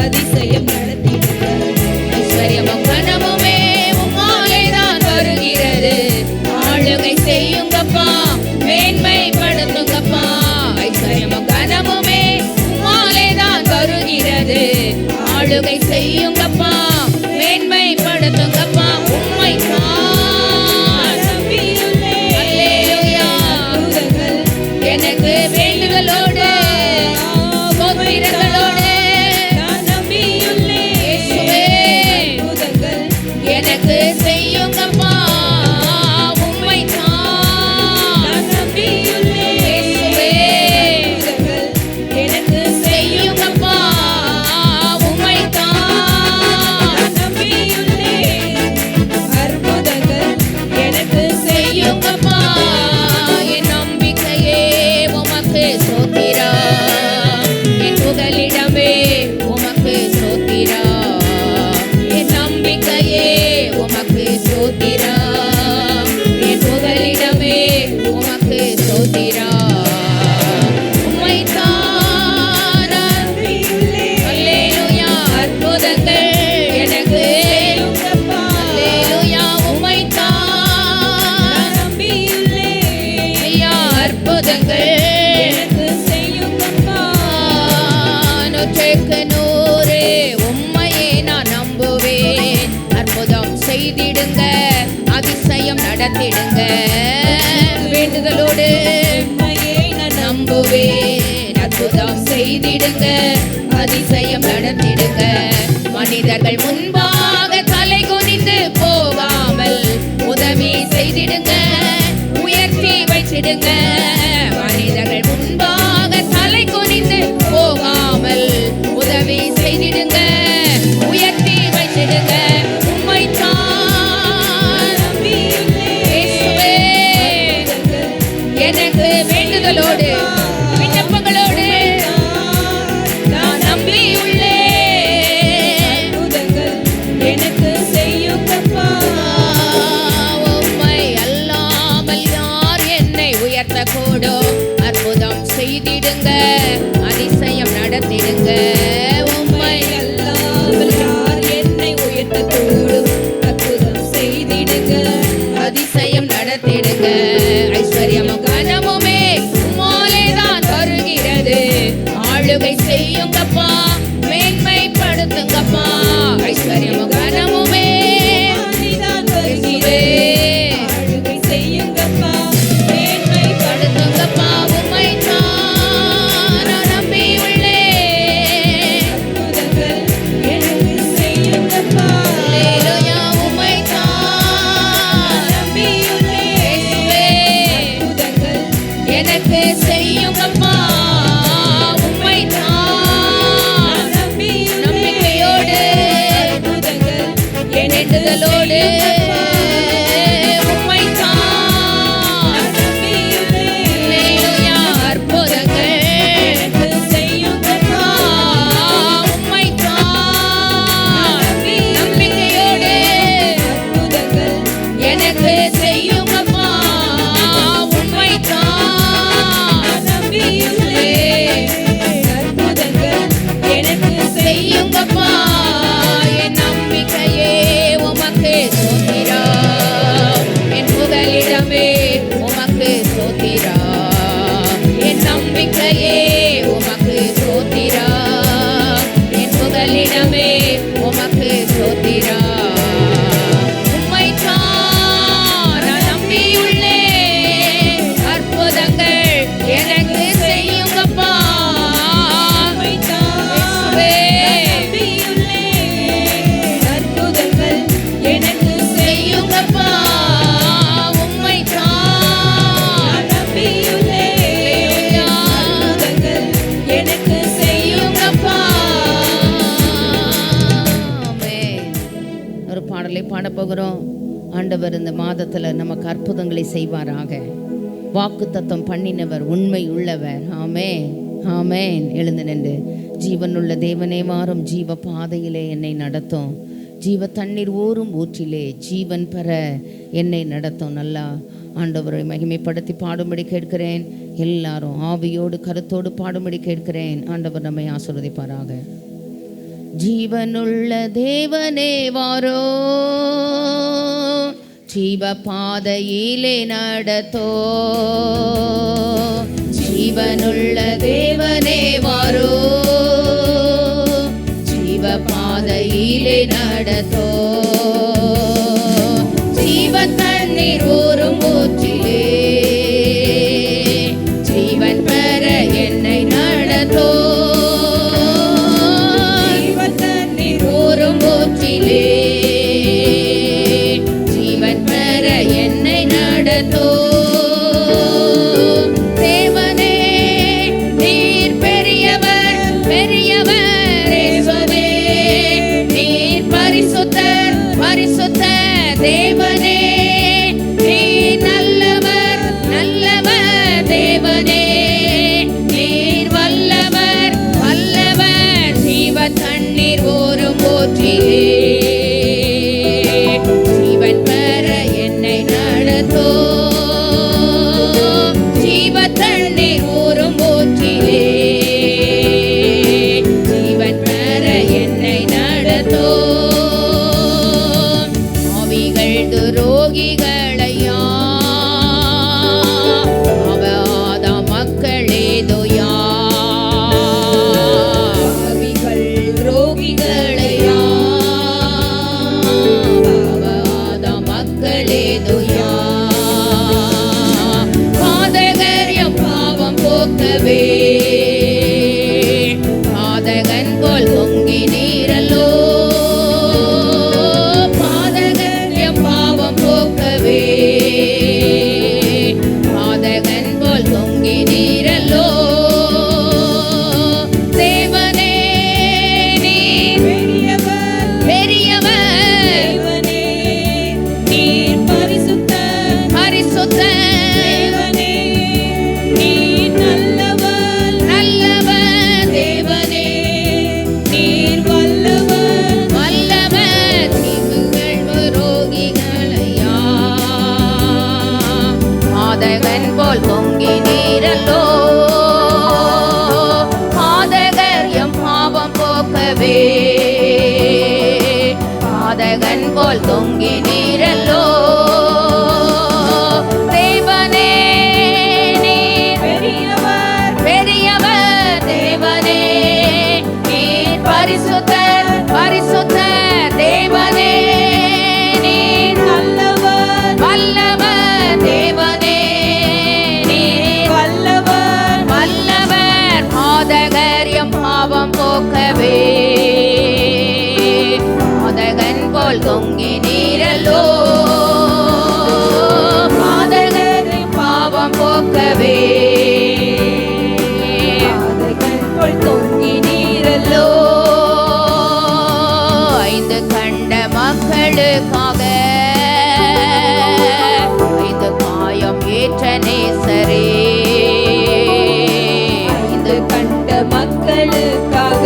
Speaker 2: அதிசயம் நடத்திடுங்க.
Speaker 1: ஐஸ்வர்யமும் கனமுமே உம்மாலே தான் வருகிறது. ஆளுகை செய்யுங்கப்பா, மேன்மைப்படுத்துங்கப்பா. ஐஸ்வர்யமும் கனமுமே உம்மாலே தான் வருகிறது. ஆளுகை செய்யுங்கப்பா, மேன்மைப்படுத்துங்கப்பா. உம்மைத்தான்
Speaker 2: நம்பியுள்ளேன்.
Speaker 1: அல்லேலூயா.
Speaker 2: அற்புதங்கள்
Speaker 1: எனக்கு வேண்டுதலோடு சோத்திரங்களோடு
Speaker 2: நான் நம்பியுள்ளேன்.
Speaker 1: இயேசுவே,
Speaker 2: அற்புதங்கள்
Speaker 1: எனக்கு செய்யுங்கப்பா. உம்மைத்தான்
Speaker 2: நான் நம்பியுள்ளேன்.
Speaker 1: இயேசுவே,
Speaker 2: அற்புதங்கள் எனக்கு
Speaker 1: செய்யுங்கப்பா. உம்மைத்தான்
Speaker 2: நான் நம்பியுள்ளேன். அற்புதங்கள் எனக்கு
Speaker 1: செய்யுங்கப்பா. என் நம்பிக்கையே உமக்கு சோத்திரா, என் புகலிடமே உமக்கு சோத்திரா. என் நம்பிக்கையே உமக்கு சோத்திரா, என் புகலிடமே உமக்கு சோத்திரா. உம்மைத்தான்
Speaker 2: நம்பியுள்ளேன்.
Speaker 1: அல்லேலூயா. அற்புதங்கள் எனக்கு
Speaker 2: செய்யுங்கப்பா.
Speaker 1: அல்லேலூயா. உம்மைத்தான்
Speaker 2: நான் நம்பியுள்ளேன்.
Speaker 1: ஐயா அற்புதங்கள்
Speaker 2: எனக்கு செய்யுங்கப்பா.
Speaker 1: நூற்றுக்கு நூறு உம்மையே நான் நம்புவேன். அற்புதம் செய்திடுங்க, அதிசயம் நடத்திடுங்க. வேண்டுதலோடு
Speaker 2: உம்மையே நான்
Speaker 1: நம்புவேன். அற்புதம் செய்திடுங்க, அதிசயம் நடத்திடுங்க. மனிதர்கள் முன்பாக தலை குனிந்து போகாமல் உதவி செய்திடுங்க, உயர்த்தி வைத்திடுங்க. மனிதர்கள் முன்பாக தலை குனிந்து போகாமல் உதவி செய்திடுங்க, உயர்த்தி வைத்திடுங்க. உம்மைத்தான் இயேசுவே, எனக்கு வேண்டுதலோடு விண்ணப்பங்களோடு நான் நம்பியுள்ளேன்.
Speaker 2: அற்புதங்கள் எனக்கு செய்யுங்கப்பா.
Speaker 1: உம்மை அல்லாமல் யார் என்னை உயர்த்தக்கூடும்? அற்புதம் செய்திடுங்க, அதிசயம் நடத்திடுங்க. உம்மை
Speaker 2: அல்லாமல் யார் என்னை உயர்த்தக்கூடும்? அற்புதம் செய்திடுங்க,
Speaker 1: அதிசயம் நடத்திடுங்க. ஐஸ்வர்யமும் கனமுமே உம்மாலே தான் வருகிறது. போகிறோம். ஆண்டவர் இந்த மாதத்தில் நமக்கு அற்புதங்களை செய்வாராக. வாக்குத்தத்தம் பண்ணினவர் உண்மை உள்ளவர். ஆமென், ஆமென். எழுந்து நின்று, ஜீவனுள்ள தேவனே வாரும், ஜீவ பாதையிலே என்னை நடத்தும், ஜீவ தண்ணீர் ஊறும் ஊற்றிலே ஜீவன் பெற என்னை நடத்தும். நல்லா ஆண்டவரை மகிமைப்படுத்தி பாடும்படி கேட்கிறேன். எல்லாரும் ஆவியோடு கருத்தோடு பாடும்படி கேட்கிறேன். ஆண்டவர் நம்மை ஆசீர்வதிப்பாராக. ஜீவனுள்ள தேவனே வாரோ, ஜீவ பாதையிலே நடத்தோ, ஜீவனுள்ள தேவனே வாரோ, ஜீவ பாதையிலே நடத்தோ, ஜீவ தண்ணீர் ஊறும் ஊற்றிலே ஜீவன் பெற என்னை நடத்தோ, ஜீவ தண்ணீர் ஊறும் ஊற்றிலே ஜீவன் பெற என்னை நடத்தோ. தேவனே நீர் பெரியவர், பெரியவர். இயேசுவே நீர் பரிசுத்தர், பரிசுத்தர். தேவனே நீர் நல்லவர், நல்லவர். தேவனே நீர் வல்லவர், வல்லவர். ஜீவ தண்ணீர் ஊறும் ஊற்றிலே ஜீவன் பெற என்னை நடத்தோ, ஜீவ தண்ணீர் ஊறும் ஊற்றிலே ஜீவன் பெற என்னை நடத்தோ. ஆவிகள் துரோகிகளையா அவாத மக்களேதுயா, ஆவிகள் துரோகிகளையா அவாத மக்களேதுயா, பாதகர் பாவம் போக்கவே பாதகன் போல் தொங்கி நீரல்லோ, பாதகர் பாவம் போக்கவே பாதகன் போல் தொங்கி நீரல்லோ. தேவனே நீர்
Speaker 2: பெரியவர்,
Speaker 1: பெரியவர்,
Speaker 2: தேவனே நீர் பரிசுத்தர்,
Speaker 1: பரிசுத்தர்.
Speaker 2: தேவனே நீர் நல்லவர்,
Speaker 1: நல்லவர். தேவனே
Speaker 2: நீர் வல்லவர்,
Speaker 1: வல்லவர். தீவுகள் விரோகிகளையா பாதகன் போல் தொங்கி நீரல்லோ, பாதகர் எம் பாவம் போக்கவே பாதகன் போல் தொங்கி நீரல்லோ. தேவனே நீர்
Speaker 2: பெரியவர்,
Speaker 1: பெரியவர். தேவனே நீர் பரிசுத்தர், பரிசுத்தர். தேவனே நீர்
Speaker 2: நல்லவர்,
Speaker 1: வல்லவர். தேவனே நீர்
Speaker 2: வல்லவர்,
Speaker 1: வல்லவர். பாதகர் எம் பாவம் போக்கவே பாதகன் போல் தொங்கி நீரல்லோ, பாதகர் எம் பாவம் போக்கவே பாதகன் போல் தொங்கி நீரல்லோ. ஐந்து கண்ட மக்களுக்காக ஐந்து காயம் ஏற்ற நேசரே, ஐந்து
Speaker 2: கண்ட மக்களுக்காக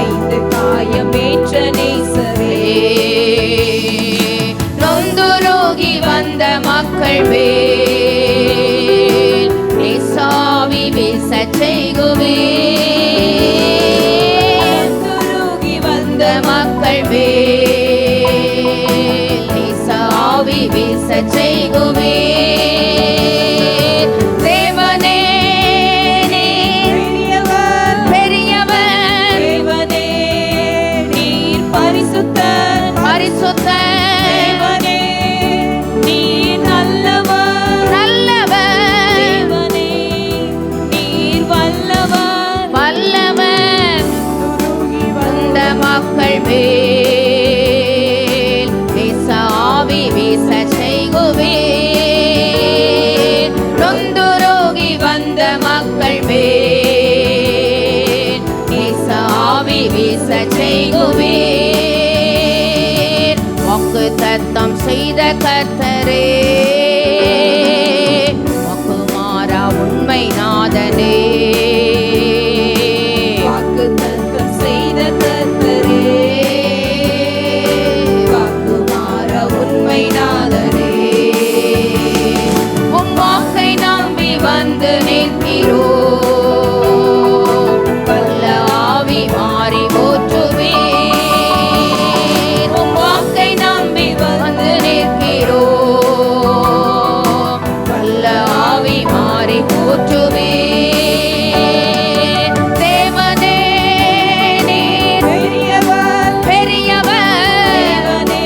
Speaker 2: ஐந்து காயமேற்ற நேசரே,
Speaker 1: நொந்துருகி வந்த மக்கள் மேல் நேசாவி வீசச் செய்குவே,
Speaker 2: துருகி
Speaker 1: வந்த மக்கள் மேல் நேசாவி வீசச் செய்குவே. தேவனே நீர்
Speaker 2: பெரியவர்,
Speaker 1: பெரியவர்,
Speaker 2: தேவனே நீர் பரிசுத்தர்,
Speaker 1: பரிசுத்தர்.
Speaker 2: தேவனே நீர் நல்லவர்,
Speaker 1: நல்லவர்,
Speaker 2: தேவனே நீர் வல்லவர்,
Speaker 1: வல்லவர்.
Speaker 2: துருகி
Speaker 1: வந்த மக்கள் மேல் நேசாவி வீசச் செய்குவே, நொந்துருகி வந்த மக்கள் மேல் நேசாவி வீசச் செய்குவே. செய்த கர்த்தரே, வாக்குமாறா உண்மை நாதனே.
Speaker 2: வாக்குத்தத்தம் செய்த கர்த்தரே, வாக்குமாறா உண்மை நாதனே.
Speaker 1: உம் வாக்கை நம்பி வந்து நிற்கிறோ, வல்ல ஆவி மாறி போற்றுவே. உம் வாக்கை நம்பி வந்து நிற்கிறோ, வல்ல ஆவி மாறி போற்றுவே. தேவனே நீர்
Speaker 2: பெரியவர்,
Speaker 1: பெரியவர்,
Speaker 2: தேவனே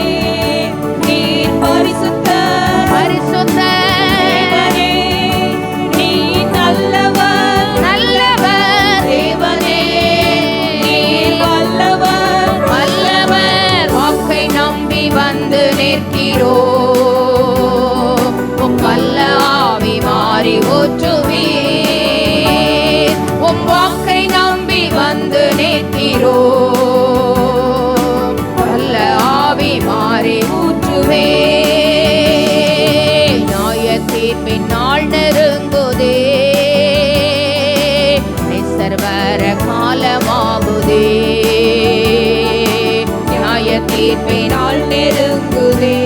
Speaker 2: நீர் பரிசுத்தர்,
Speaker 1: பரிசுத்தர்,
Speaker 2: தேவனே நீர் நல்லவர்,
Speaker 1: நல்லவர். தேவனே
Speaker 2: நீர் வல்லவர்,
Speaker 1: வல்லவர். வாக்கை நம்பி வந்து நிற்கிறோ, உம் வல்ல ஆவி மாறி ஊற்றுவீர். உம் வாக்கை நம்பி வந்து நிற்கிறோ, வல்ல ஆவி மாறி ஊற்றுவீர். நியாய தீர்ப்பின் நாள் நெருங்குதே, நிசர்வர காலமாகுதே. நியாய தீர்ப்பின் நாள் நெருங்குதே,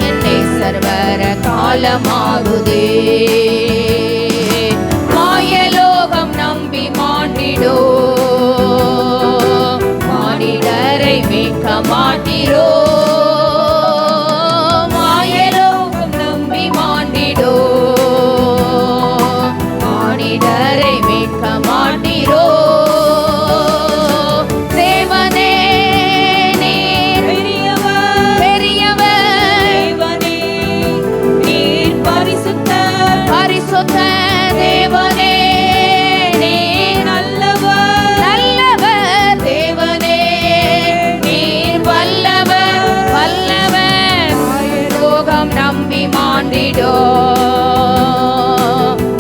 Speaker 1: என்னை சர்வர காலமாகுதே. மாயலோகம் நம்பி மாண்டிடோ, மானிடரை மீட்க மாட்டிரோ. மாயலோகம் நம்பி மாண்டிடோ, மானிடரை மீட்க மாட்டிரோ. தேவனே நீர்
Speaker 2: பெரியவர்,
Speaker 1: பெரியவர்,
Speaker 2: தேவனே நீர் பரிசுத்தர்,
Speaker 1: பரிசுத்தர். தேவனே நீர்
Speaker 2: நல்லவர்,
Speaker 1: நல்லவர். தேவனே நீர் வல்லவர், வல்லவர். லோகம் நம்பி மாண்டிடோ,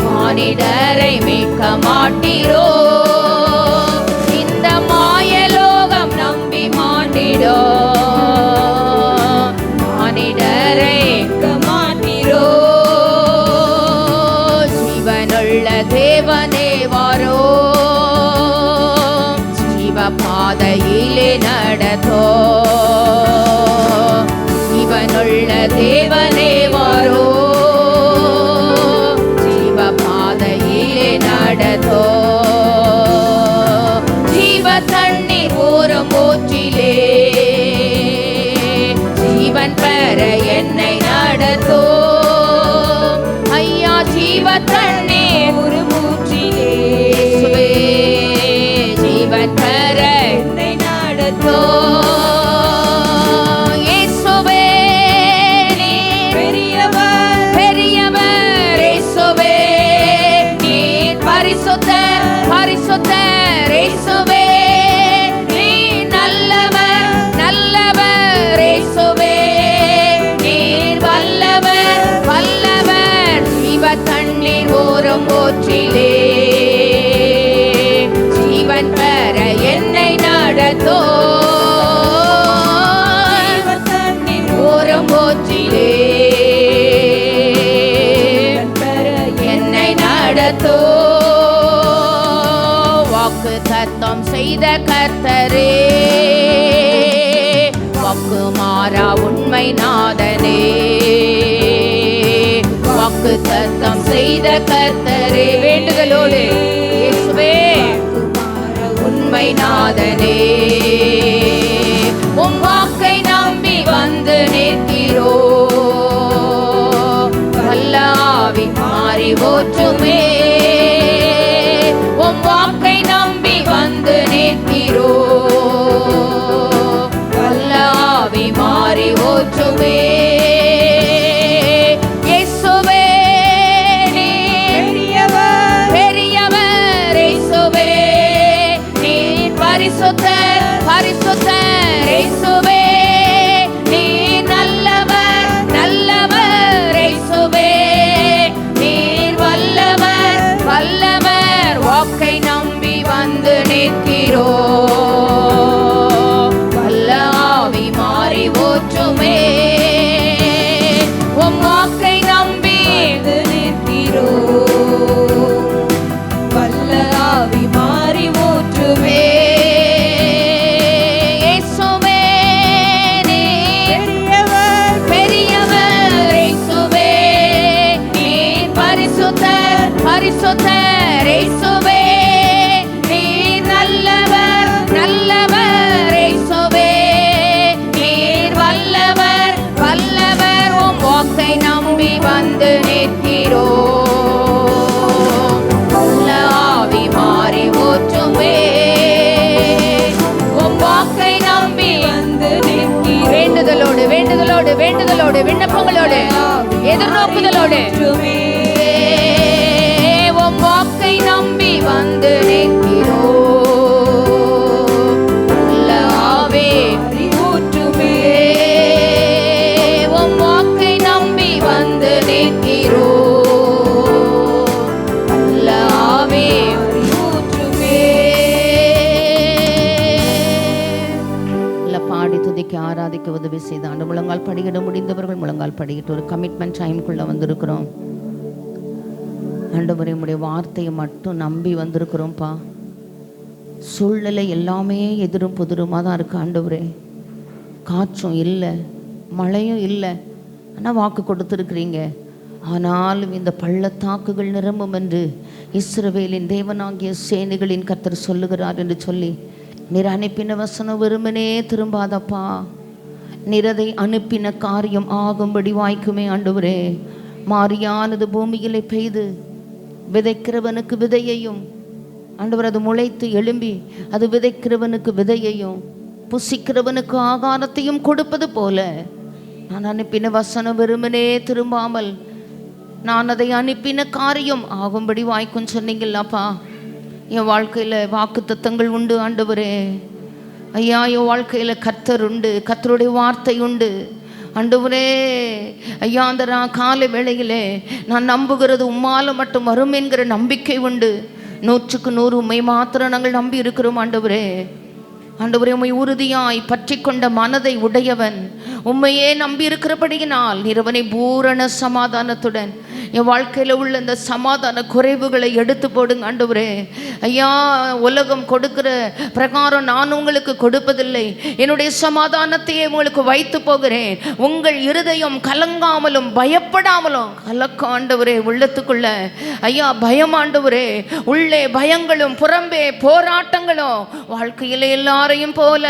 Speaker 1: மானிடரை மீட்க மாட்டிரோ. இந்த மாயலோகம் நம்பி மாண்டிடோ, மானிடரை மீட்க மாட்டிரோ. ஜீவனுள்ள தேவனே வாரோ, ஜீவ பாதையிலே நடத்தோ. ஜீவனுள்ள தேவனே வாரோ, ஜீவ பாதையிலே நடத்தோ. ஜீவ தண்ணீர் ஓரம் ஊற்றிலே, ஜீவன் பெற என்னை நடத்தோ. ஐயா ஜீவ தண்ணீர்
Speaker 2: ஒரு மூச்சிலே
Speaker 1: இயேசுவே, ஜீவன் பெற
Speaker 2: என்னை நடத்தோ.
Speaker 1: இயேசுவே நீர்
Speaker 2: பெரியவர்,
Speaker 1: பெரியவர். இயேசுவே நீர் பரிசுத்தர், பரிசுத்தர். இயேசுவே நீர் நல்லவர், நல்லவர். இயேசுவே நீர் வல்லவர், வல்லவர். ஜீவ தண்ணீர் ஓரம் ஊற்றிலே, ஜீவன் பெற என்னை நடத்தோ.
Speaker 2: தண்ணீர்
Speaker 1: ஓரம் ஊற்றிலே,
Speaker 2: பெற
Speaker 1: என்னை நடத்தோ. வாக்கு தத்தம் செய்த கர்த்தரே, வாக்கு மாறா உண்மை நாதனே. வாக்கு தத்தம் செய்த கர்த்தரே, வேண்டுதலோடு இயேசுவே உண்மை நாதனே. உம் வாக்கை நம்பி வந்து நிற்கிறோ, வல்ல ஆவி மாறி ஊற்றுமே. உம் வாக்கை நம்பி வந்து நிற்கிறோ, வல்ல ஆவி மாறி ஊற்றுமே. இயேசுவே நீர்
Speaker 2: பெரியவர்,
Speaker 1: பெரியவர். இயேசுவே நீர் பரிசுத்தர், பரிசுத்தர். இயேசுவே நீர் நல்லவர், நல்லவர். இயேசுவே நீர் வல்லவர், வல்லவர். வாக்கை நம்பி வந்து நிற்கிறோ, வல்ல ஆவி மாறி ஊற்றுமே. பரிசுத்தர் இயேசுவே நீர் நல்லவர் நல்லவர் இயேசுவே நீர் வல்லவர் வல்லவர் உம் வாக்கை நம்பி வந்து நிற்கிறோம் உள்ள ஆவி மாறி ஊற்றுமே உம் வாக்கை நம்பி வந்து நிற்கிறோம் வேண்டுதலோடு வேண்டுதலோடு வேண்டுதலோடு விண்ணப்பங்களோடு எதிர்நோக்குதலோடு உம் வாக்கை நம்பி வந்து நிற்கிறோம் உள்ள ஆவி ஊற்றுமே உம் வாக்கை நம்பி வந்து நிற்கிறோம் உள்ள ஆவி ஊற்றுமே. பாடி துதிக்க ஆராதிக்க உதவி செய்த ஆண்டு முழங்கால் படியிட முடிந்தவர்கள் முழங்கால் படிக்கிட்டு ஒரு கமிட்மெண்ட் டைமுக்குள்ள வந்திருக்கிறோம். ஆண்டவரே உம்முடைய வார்த்தையை மட்டும் நம்பி வந்திருக்கிறோம்ப்பா. சூழ்நிலை எல்லாமே எதிரும் புதிருமாக தான் இருக்கு ஆண்டவரே. காற்றும் இல்லை, மழையும் இல்லை, ஆனால் வாக்கு கொடுத்துருக்குறீங்க. ஆனாலும் இந்த பள்ளத்தாக்குகள் நிரம்பும் என்று இஸ்ரவேலின் தேவனாகிய சேனைகளின் கர்த்தர் சொல்லுகிறார் என்று சொல்லி நீர் அனுப்பின வசனம் வெறுமனே திரும்பாதப்பா. நிறதை அனுப்பின காரியம் ஆகும்படி வாய்க்குமே ஆண்டவரே. மாரியானது பூமியிலே பெய்து விதைக்கிறவனுக்கு விதையையும் ஆண்டவர் அது முளைத்து எழும்பி அது விதைக்கிறவனுக்கு விதையையும் புசிக்கிறவனுக்கு ஆகாரத்தையும் கொடுப்பது போல நான் அனுப்பின வசனம் வெறுமனே திரும்பாமல் நான் அதை அனுப்பின காரியம் ஆகும்படி வாய்க்கும் சொன்னீங்களாப்பா. என் வாழ்க்கையில் வாக்கு தத்தங்கள் உண்டு ஆண்டவரே. ஐயா என் வாழ்க்கையில் கர்த்தர் உண்டு, கர்த்தருடைய வார்த்தை உண்டு ஆண்டவரே. ஐயா அந்த காலை வேளையிலே நான் நம்புகிறது உம்மால மட்டும் வரும் என்கிற நம்பிக்கை உண்டு. 100க்கு 100 உண்மை மாத்திரம் நாங்கள் நம்பி இருக்கிறோம் ஆண்டவரே. ஆண்டவரே உம்மை உறுதியாய் பற்றி கொண்ட மனதை உடையவன் உண்மையே நம்பி இருக்கிறபடியினால் நிறுவனை பூரண சமாதானத்துடன் என் வாழ்க்கையில் உள்ள இந்த சமாதான குறைவுகளை எடுத்து போடுங்க ஆண்டவரே. ஐயா உலகம் கொடுக்கிற பிரகாரம் நான் உங்களுக்கு கொடுப்பதில்லை, என்னுடைய சமாதானத்தையே உங்களுக்கு வைத்து போகிறேன். உங்கள் இருதயம் கலங்காமலும் பயப்படாமலும் கலக்க ஆண்டவரே உள்ளத்துக்குள்ள. ஐயா பயம் ஆண்டவரே, உள்ளே பயங்களும் புறம்பே போராட்டங்களும் வாழ்க்கையில் எல்லாரையும் போல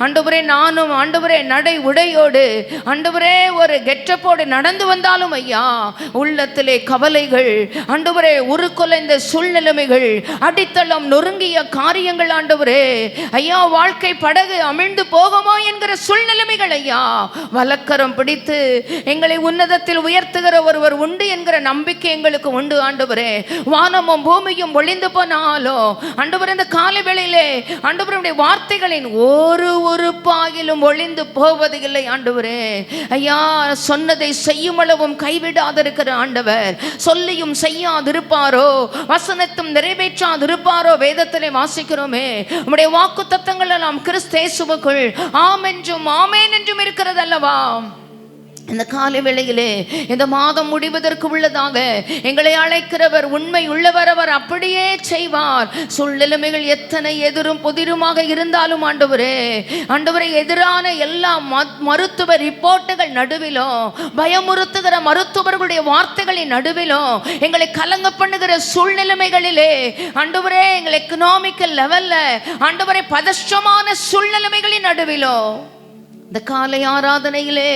Speaker 1: ஆண்டவரே நானும் ஆண்டவரே நடை உடையோடு ஆண்டவரே ஒரு கெட்டப்போடு நடந்து வந்தாலும் ஐயா உள்ளத்திலே கவலைகள் ஆண்டவரே உருக்குலைந்த சூழ்நிலைமைகள் அடித்தளம் நொறுங்கிய காரியங்கள் ஆண்டவரே. ஐயா வாழ்க்கை படகு அமிழ்ந்து போகுமோ என்கிற சூழ்நிலைமைகள் ஐயா வலக்கரம் பிடித்து எங்களை உன்னதத்தில் உயர்த்துகிற ஒருவர் உண்டு என்கிற நம்பிக்கை எங்களுக்கு உண்டு ஆண்டவரே. வானமும் பூமியும் ஒளிந்து போனாலும் ஆண்டவரே இந்த காலை வேளையிலே ஆண்டவருடைய வார்த்தைகளின் ஒரு பாகிலும் ஒளிந்து போவது இல்லை ஆண்டவரே. ஐயா சொன்னதை செய்யும் அளவும் கைவிடாதிருக்கிற ஆண்டவர் சொல்லியும் செய்யாதிருப்பாரோ வசனத்தும் நிறைவேற்றாதிருப்பாரோ வேதத்திலே வாசிக்கிறோமே. உம்முடைய வாக்கு தத்தங்கள் எல்லாம் கிறிஸ்து இயேசுவுக்குள் ஆம் என்றும் ஆமேன் என்றும் இருக்கிறது அல்லவா. இந்த காலை வேளையிலே இந்த மாதம் முடிவதற்கு உள்ளதாக எங்களை அழைக்கிறவர் உண்மை உள்ளவர், அவர் அப்படியே செய்வார். சூழ்நிலைமைகள் எத்தனை எதிரும் புதிருமாக இருந்தாலும் ஆண்டவரே ஆண்டவரை எதிரான எல்லா மருத்துவ ரிப்போர்ட்டுகள் நடுவிலும் பயமுறுத்துகிற மருத்துவர்களுடைய வார்த்தைகளின் நடுவிலும் எங்களை கலங்க பண்ணுகிற சூழ்நிலைமைகளிலே ஆண்டவரே எங்கள் எக்கனாமிக்கல் லெவல்ல ஆண்டவரை பதஷ்டமான சூழ்நிலைமைகளின் நடுவிலும் இந்த காலை ஆராதனையிலே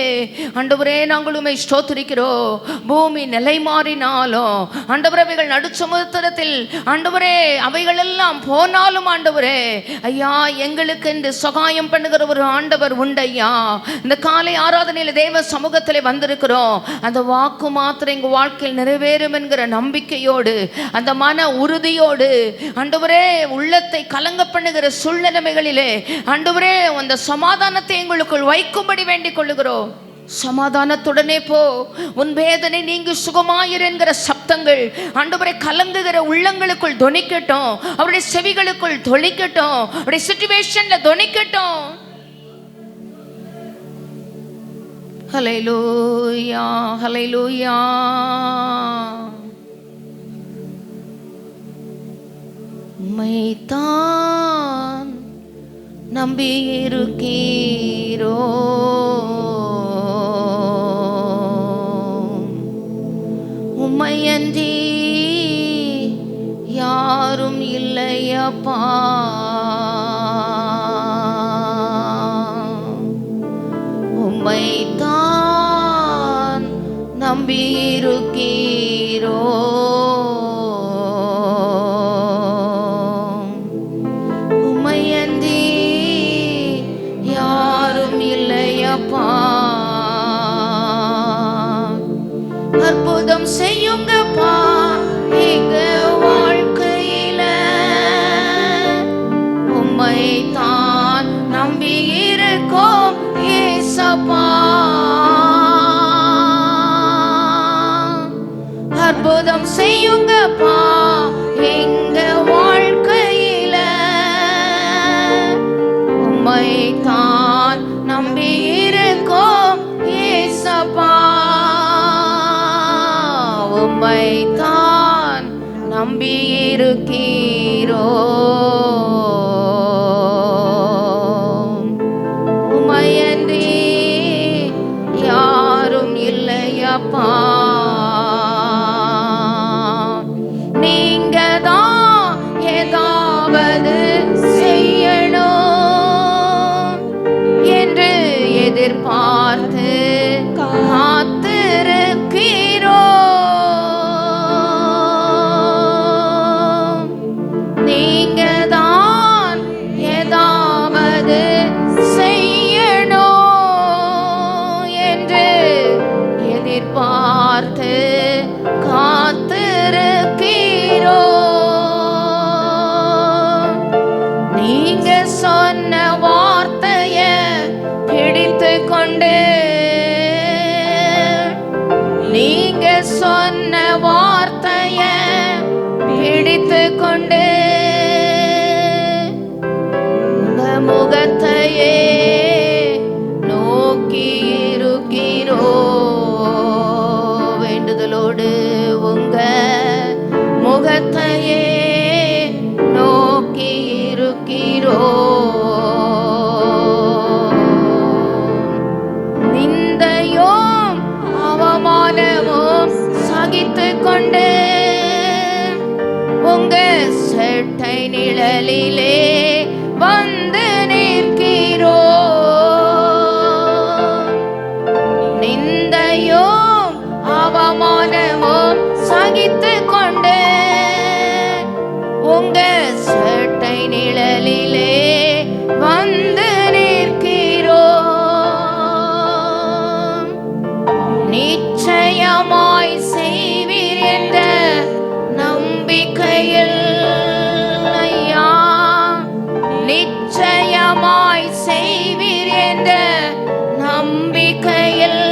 Speaker 1: ஆண்டவரே நாங்கள் உம்மை ஸ்தோத்திரிக்கிறோம். பூமி நிலை மாறினாலும் ஆண்டவரே அவைகள் நடுச்சமுத்திரத்தில் ஆண்டவரே அவைகள் எல்லாம் போனாலும் ஆண்டவரே ஐயா எங்களுக்கு இந்த சகாயம் பண்ணுகிற ஒரு ஆண்டவர் உண்டு ஐயா. இந்த காலை ஆராதனையில தேவ சமூகத்திலே வந்திருக்கிறோம். அந்த வாக்கு மாத்திரம் எங்கள் வாழ்க்கையில் நிறைவேறும் என்கிற நம்பிக்கையோடு அந்த மன உறுதியோடு ஆண்டவரே உள்ளத்தை கலங்க பண்ணுகிற சூழ்நிலைமைகளிலே ஆண்டவரே அந்த சமாதானத்தை எங்களுக்குள் வைக்கும்படி வேண்டிக் கொள்ளுகிறோம். சமாதானத்துடனே போ, உன் வேதனை நீங்கி சுகமாயிரு என்கிற சப்தங்கள் ஆண்டவரை கலங்குகிற உள்ளங்களுக்குள் தொனிக்கட்டும், அவருடைய செவிகளுக்குள் தொனிக்கட்டும், அவருடைய சிச்சுவேஷன்ல தொனிக்கட்டும். ஹல்லேலூயா ஹல்லேலூயா. உம்மைத்தான் நம்பியிருக்கீரோ உம்மையன்றி அப்பா. உம்மைத்தான் நம்பியிருக்கீரோ, உம்மையன்றி யாரும் இல்லையப்பா. அற்புதம் செய்யுங்கப்பா எங்க வாழ்க்கையில, உம்மைத்தான் நம்பியிருக்கோம் ஏசப்பா. அற்புதம் செய்யுங்கப்பா எங்க வாழ்க்கையில, உம்மைத்தான் நம்பியிருக்கோம் ஏசப்பா. உம்மைத்தான் நம்பியிருக்கீரோ, உம்மையன்றி யாரும் இல்லையப்பா. நீங்க தான் ஏதாவது செய்யணும் என்று எதிர்பார்த்து காத்திருக்கிறோ. நீங்க தான் ஏதாவது செய்யணும் என்று எதிர்பார்த்து காத்திருக்கிறோ. நீங்க சொன்ன வார்த்தைய பிடித்து கொண்டு, நீங்க சொன்ன வார்த்தைய பிடித்து கொண்டு, உங்க முகத்தையே நோக்கி இருக்கிறோ. வேண்டுதலோடு உங்க முகத்தையே நோக்கி இருக்கிறோ. நிந்தையும் அவமானமும் சகித்து கொண்டு உங்க செட்டை நிழலிலே வந்து நிற்கிறோ. நிந்தையும் அவமானமும் சகித்து கொண்டு உங்க செட்டை நிழலிலே வந்து நிற்கிறோ. நிச்சயமாய் செய்வீர் என்ற நம்பிக்கையில் ஐயா, நிச்சயமாய் செய்வீர் என்ற நம்பிக்கையில்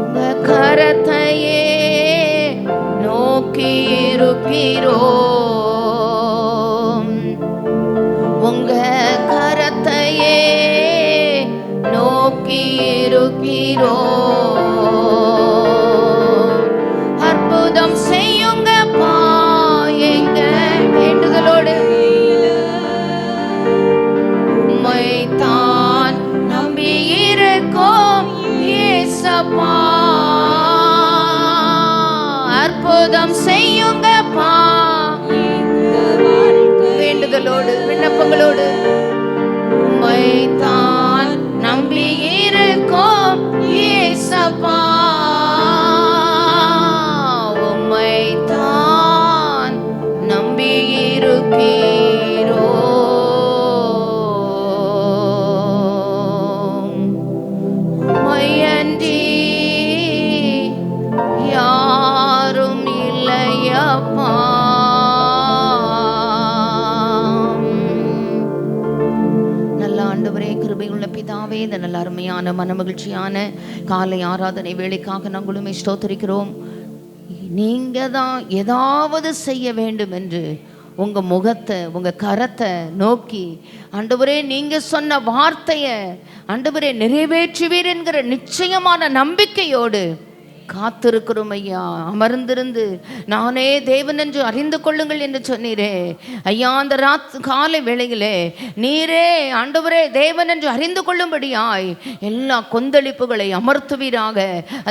Speaker 1: உங்க கரத்தையே நோக்கி இருக்கிறோம். உங்க கரத்தையே நோக்கி இருக்கிறோம். அற்புதம் செய்யுங்கப்பா எங்க வேண்டுதலோடு, உம்மைத்தான் நம்பியிருக்கோம் ஏசப்பா. அற்புதம் செய்யுங்கப்பா வேண்டுதலோடு விண்ணப்பங்களோடு, உம்மைத்தான் நம்பியிருக்கோம் ஏசப்பா. உம்மைத்தான் நம்பியிருக்கிறோ. உம்மையன்றி யாரும் இல்லையப்பா. நல்ல ஆண்டவரே, கிருபையுள்ள பிதாவே, இந்த நல்ல அருமையான மனமகிழ்ச்சியான காலை ஆராதனை வேளைக்காக நாங்களுமே ஸ்தோத்திரிக்கிறோம். நீங்க தான் ஏதாவது செய்ய வேண்டும் என்று உங்க முகத்தை உங்க கரத்தை நோக்கி ஆண்டவரே நீங்க சொன்ன வார்த்தையை ஆண்டவரே நிறைவேற்றுவீர் என்கிற நிச்சயமான நம்பிக்கையோடு காத்திருக்கிறோம் ஐயா. அமர்ந்திருந்து நானே தேவன் என்று அறிந்து கொள்ளுங்கள் என்று சொன்னீரே ஐயா. அந்த காலை வேளையிலே நீரே ஆண்டவரே தேவன் என்று அறிந்து கொள்ளும்படியாய் எல்லா கொந்தளிப்புகளை அமர்த்துவீராக,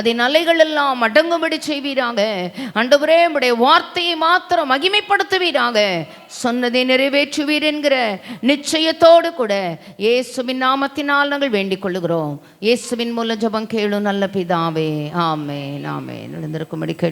Speaker 1: அதை அலைகள் எல்லாம் அடங்கும்படி செய்வீராக. ஆண்டவரே உம்முடைய வார்த்தையை மாத்திரம் மகிமைப்படுத்துவீராக. சொன்னதை நிறைவேற்றுவீர் என்கிற நிச்சயத்தோடு கூட இயேசுவின் நாமத்தினால் நாங்கள் வேண்டிக் கொள்ளுகிறோம். இயேசுவின் மூலம் ஜெபம் கேளும் நல்ல பிதாவே. ஆமென் ஆமென். எழுந்திருக்கும்படி